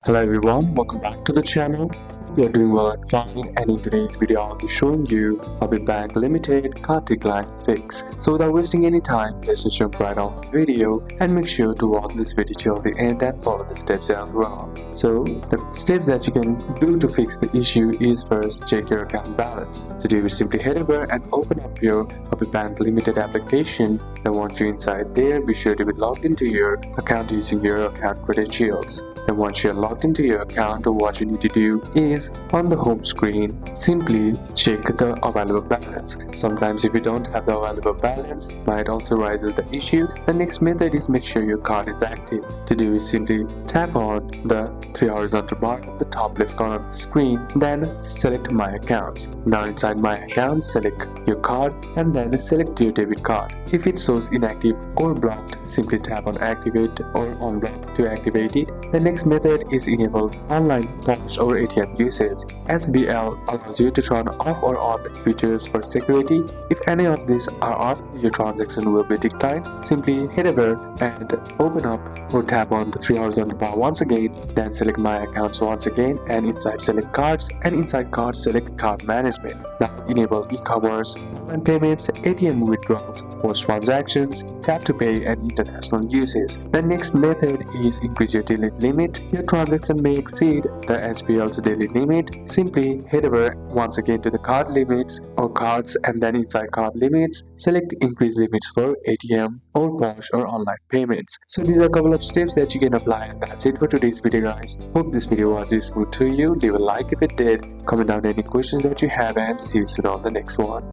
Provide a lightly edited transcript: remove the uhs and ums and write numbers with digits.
Hello everyone, welcome back to the channel. We are doing well and fine, and in today's video I'll be showing you Habib Bank Limited card decline fix. So without wasting any time, let's just jump right on the video and make sure to watch this video till the end and follow the steps as well. So the steps that you can do to fix the issue is first check your account balance. To do it, simply head over and open up your Habib Bank Limited application. Then once you're inside there, be sure to be logged into your account using your account credentials. Then once you're logged into your account, what you need to do is on the home screen, simply check the available balance. Sometimes if you don't have the available balance, it might also raises the issue. The next method is make sure your card is active. To do is simply tap on the three horizontal bar at the top left corner of the screen, then select My Accounts. Now inside My Accounts, select your card and then select your debit card. If it shows inactive or blocked, simply tap on Activate or on Block to activate it. The next method is enable online POS or ATM usage. SBL allows you to turn off or on features for security. If any of these are off, your transaction will be declined. Simply head over and open up or tap on the three horizontal bar once again, then select My Accounts once again, and inside select Cards, and inside Cards select Card Management. Now enable e-commerce, online payments, ATM withdrawals, post transactions, tap to pay, and international uses. The next method is increase your daily limit. Your transaction may exceed the SBL's daily limit. Simply head over once again to the card limits or cards, and then inside card limits, select increase limits for ATM or POS or online payments. So these are a couple of steps that you can apply, and that's it for today's video, guys. Hope this video was useful to you. Leave a like if it did, comment down any questions that you have, and see you soon on the next one.